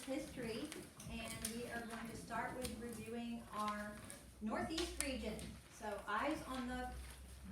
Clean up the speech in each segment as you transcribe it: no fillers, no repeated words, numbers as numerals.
history, and we are going to start with reviewing our Northeast region. So eyes on the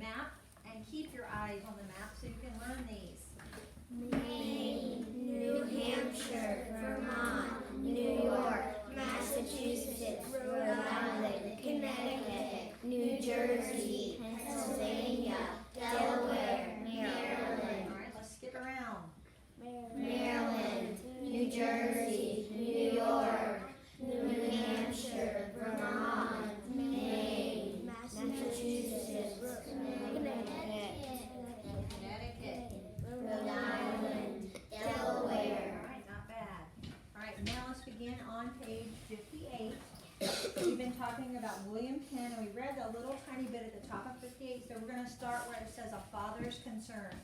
map, and keep your eyes on the map so you can learn these. Maine, New Hampshire, Vermont, New York, Massachusetts, Rhode Island, Connecticut, New Jersey, Pennsylvania, Delaware, Maryland. All right, let's skip around. Maryland, New Jersey, New York, New Hampshire, Vermont, Maine, Massachusetts, Connecticut, Rhode Island, Delaware. All right, not bad. All right, now let's begin on page 58. We've been talking about William Penn, and we read a little tiny bit at the top of 58, so we're going to start where it says a father's concern.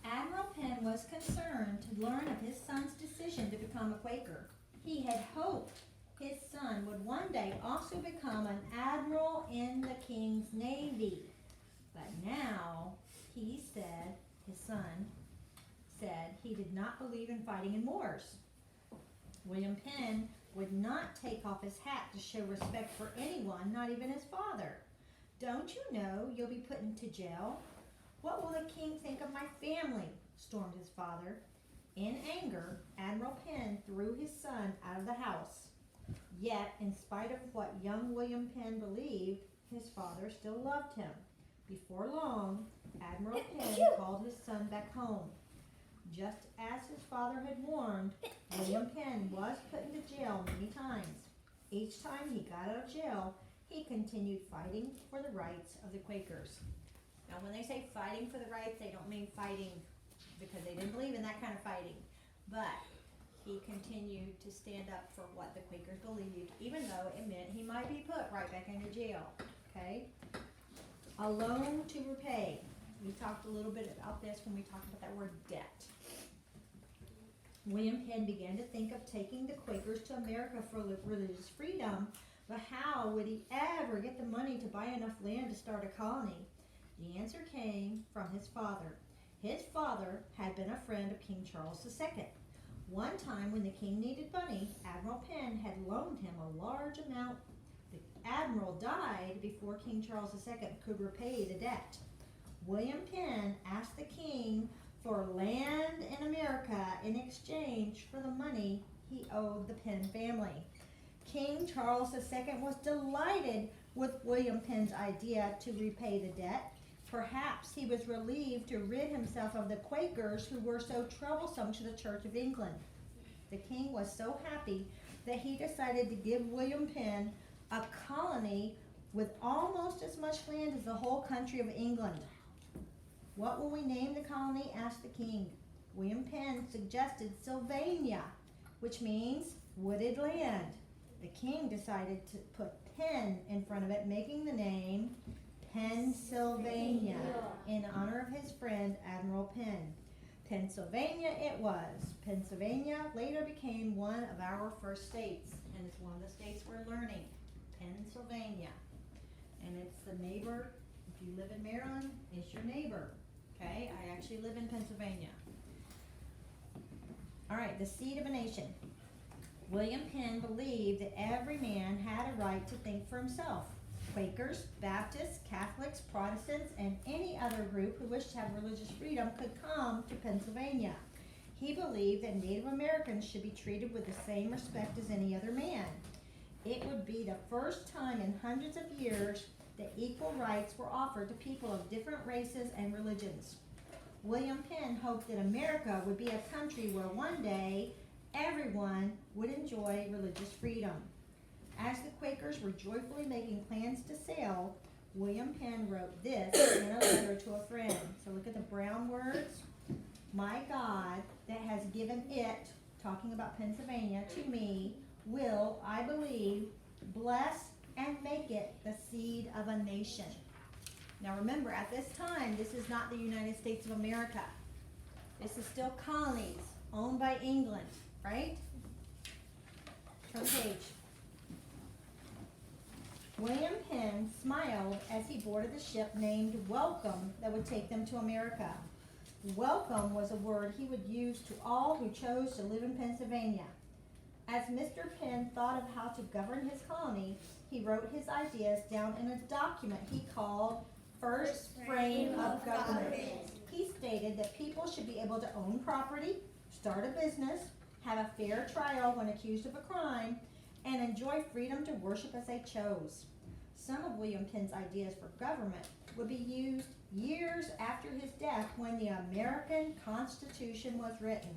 Admiral Penn was concerned to learn of his son's decision to become a Quaker. He had hoped his son would one day also become an admiral in the King's Navy. But now, his son said he did not believe in fighting in wars. William Penn would not take off his hat to show respect for anyone, not even his father. "Don't you know you'll be put into jail? What will the king think of my family?" stormed his father. In anger, Admiral Penn threw his son out of the house. Yet, in spite of what young William Penn believed, his father still loved him. Before long, Admiral Penn called his son back home. Just as his father had warned, William Penn was put into jail many times. Each time he got out of jail, he continued fighting for the rights of the Quakers. Now, when they say fighting for the rights, they don't mean fighting because they didn't believe in that kind of fighting. But he continued to stand up for what the Quakers believed, even though it meant he might be put right back into jail. Okay? A loan to repay. We talked a little bit about this when we talked about that word debt. William Penn began to think of taking the Quakers to America for religious freedom, but how would he ever get the money to buy enough land to start a colony? The answer came from his father. His father had been a friend of King Charles II. One time when the king needed money, Admiral Penn had loaned him a large amount. The admiral died before King Charles II could repay the debt. William Penn asked the king for land in America in exchange for the money he owed the Penn family. King Charles II was delighted with William Penn's idea to repay the debt. Perhaps he was relieved to rid himself of the Quakers who were so troublesome to the Church of England. The king was so happy that he decided to give William Penn a colony with almost as much land as the whole country of England. "What will we name the colony?" asked the king. William Penn suggested Sylvania, which means wooded land. The king decided to put Penn in front of it, making the name Pennsylvania in honor of his friend Admiral Penn. Pennsylvania it was. Pennsylvania later became one of our first states, and it's one of the states we're learning, Pennsylvania. And it's the neighbor, if you live in Maryland, it's your neighbor. Okay, I actually live in Pennsylvania. All right, the seed of a nation. William Penn believed that every man had a right to think for himself. Quakers, Baptists, Catholics, Protestants, and any other group who wished to have religious freedom could come to Pennsylvania. He believed that Native Americans should be treated with the same respect as any other man. It would be the first time in hundreds of years that equal rights were offered to people of different races and religions. William Penn hoped that America would be a country where one day everyone would enjoy religious freedom. As the Quakers were joyfully making plans to sail, William Penn wrote this in a letter to a friend. So look at the brown words. "My God that has given it," talking about Pennsylvania, "to me, will, I believe, bless and make it the seed of a nation." Now remember, at this time, this is not the United States of America. This is still colonies owned by England, right? Turn page. William Penn smiled as he boarded the ship named Welcome that would take them to America. Welcome was a word he would use to all who chose to live in Pennsylvania. As Mr. Penn thought of how to govern his colony, he wrote his ideas down in a document he called First Frame of Government. He stated that people should be able to own property, start a business, have a fair trial when accused of a crime, and enjoy freedom to worship as they chose. Some of William Penn's ideas for government would be used years after his death when the American Constitution was written.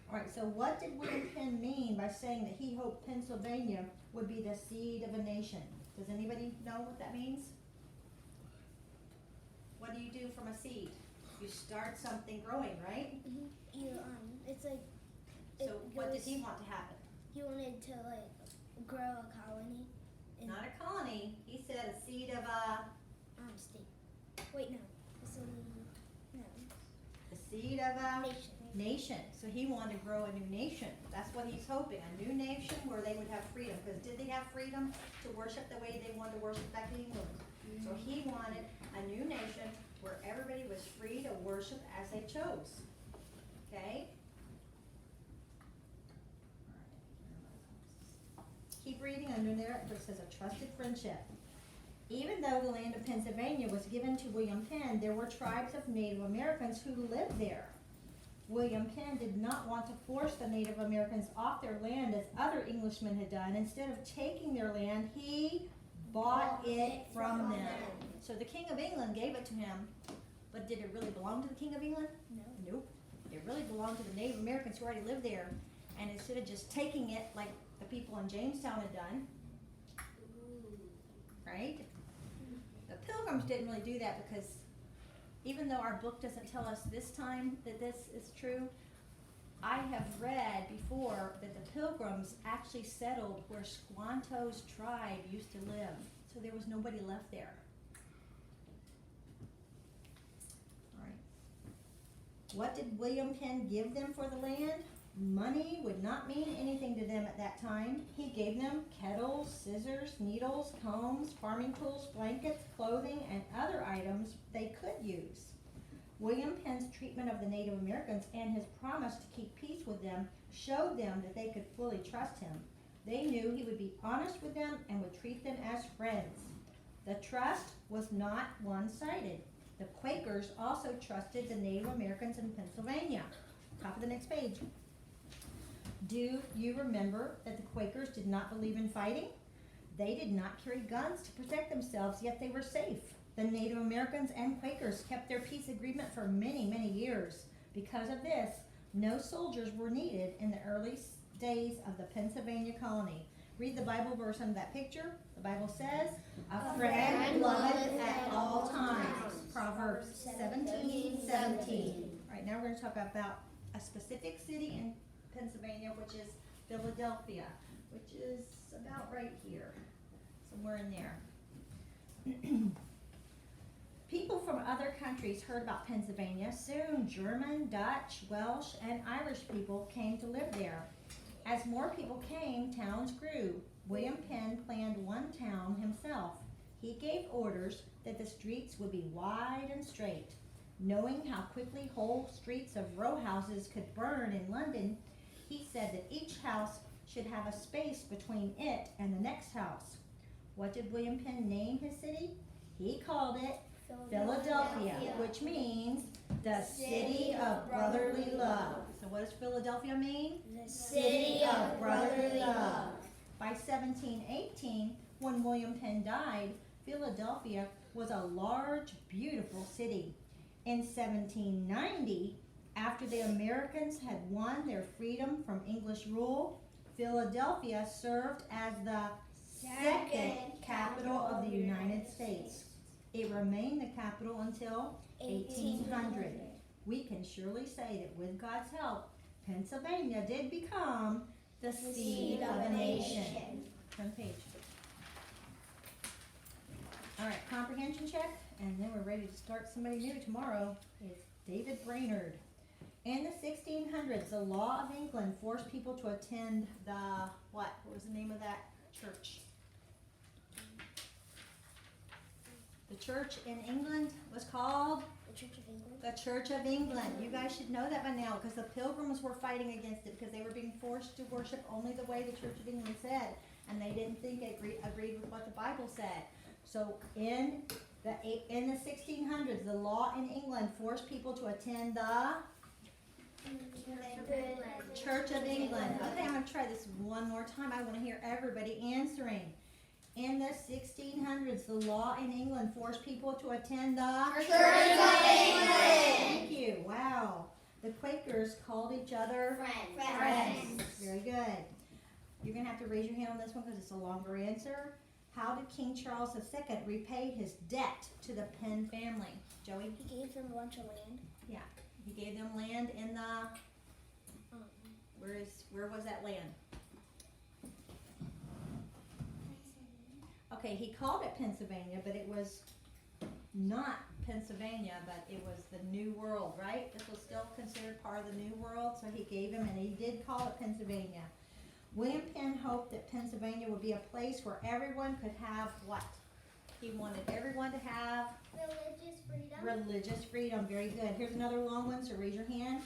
All right, so what did William Penn mean by saying that he hoped Pennsylvania would be the seed of a nation? Does anybody know what that means? What do you do from a seed? You start something growing, right? It's like. So what did he want to happen? He wanted to grow a colony. Not a colony. He said a seed of a. State. Wait, no. No. The seed of a Nation. nation. So he wanted to grow a new nation. That's what he's hoping. A new nation where they would have freedom. Because did they have freedom to worship the way they wanted to worship back in England? So he wanted a new nation where everybody was free to worship as they chose. Okay? Keep reading under there. It says a trusted friendship. Even though the land of Pennsylvania was given to William Penn, there were tribes of Native Americans who lived there. William Penn did not want to force the Native Americans off their land as other Englishmen had done. Instead of taking their land, he bought it from them. So the King of England gave it to him, but did it really belong to the King of England? No. Nope. It really belonged to the Native Americans who already lived there. And instead of just taking it like the people in Jamestown had done, right? The Pilgrims didn't really do that because even though our book doesn't tell us this time that this is true, I have read before that the Pilgrims actually settled where Squanto's tribe used to live. So there was nobody left there. All right. What did William Penn give them for the land? Money would not mean anything to them at that time. He gave them kettles, scissors, needles, combs, farming tools, blankets, clothing, and other items they could use. William Penn's treatment of the Native Americans and his promise to keep peace with them showed them that they could fully trust him. They knew he would be honest with them and would treat them as friends. The trust was not one-sided. The Quakers also trusted the Native Americans in Pennsylvania. Top of the next page. Do you remember that the Quakers did not believe in fighting? They did not carry guns to protect themselves, yet they were safe. The Native Americans and Quakers kept their peace agreement for many, many years. Because of this, no soldiers were needed in the early days of the Pennsylvania colony. Read the Bible verse under that picture. The Bible says, "A friend loveth at all times." Proverbs 17:17. All right, now we're going to talk about a specific city in Pennsylvania, which is Philadelphia, which is about right here, somewhere in there. People from other countries heard about Pennsylvania. Soon German, Dutch, Welsh, and Irish people came to live there. As more people came, towns grew. William Penn planned one town himself. He gave orders that the streets would be wide and straight. Knowing how quickly whole streets of row houses could burn in London, he said that each house should have a space between it and the next house. What did William Penn name his city? He called it Philadelphia, which means the city of brotherly love. So what does Philadelphia mean? The City of brotherly love. By 1718, when William Penn died, Philadelphia was a large, beautiful city. In 1790, after the Americans had won their freedom from English rule, Philadelphia served as the second capital of the United States. It remained the capital until 1800. We can surely say that with God's help, Pennsylvania did become the seed of a nation. Turn page. All right, comprehension check, and then we're ready to start somebody new tomorrow. It's David Brainerd. In the 1600s, the law of England forced people to attend the, what was the name of that church? The church in England was called The Church of England. the Church of England. You guys should know that by now because the Pilgrims were fighting against it because they were being forced to worship only the way the Church of England said, and they didn't think it agreed with what the Bible said. So in the 1600s, the law in England forced people to attend the Church of England. Okay, I'm going to try this one more time. I want to hear everybody answering. In the 1600s, the law in England forced people to attend the Church of England. Thank you. Wow. The Quakers called each other Friends. Very good. You're going to have to raise your hand on this one because it's a longer answer. How did King Charles II repay his debt to the Penn family? Joey? He gave them a bunch of land. He gave them land in the, Um, where was that land? Okay, he called it Pennsylvania, but it was not Pennsylvania, but it was the New World, right? This was still considered part of the New World, so he gave him, and he did call it Pennsylvania. William Penn hoped that Pennsylvania would be a place where everyone could have what? He wanted everyone to have religious freedom. religious freedom. Very good. Here's another long one, so raise your hand.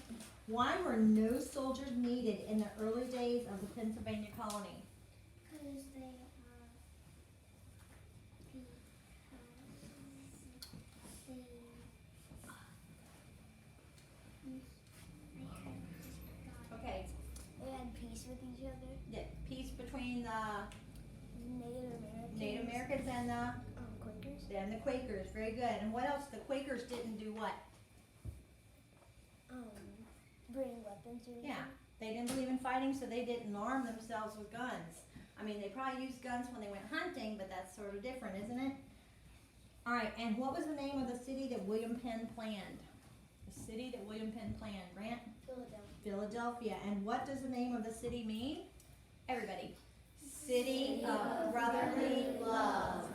Why were no soldiers needed in the early days of the Pennsylvania colony? Because they Okay, they had peace with each other. yeah, peace between the Native Native Americans. Americans and Quakers. the Quakers. Very good. And what else? The Quakers didn't do what? Bring weapons or anything. Yeah, they didn't believe in fighting, so they didn't arm themselves with guns. I mean, they probably used guns when they went hunting, but that's sort of different, isn't it? All right, and what was the name of the city that William Penn planned? The city that William Penn planned, Grant? Philadelphia. Philadelphia. And what does the name of the city mean? Everybody. City of Brotherly Love.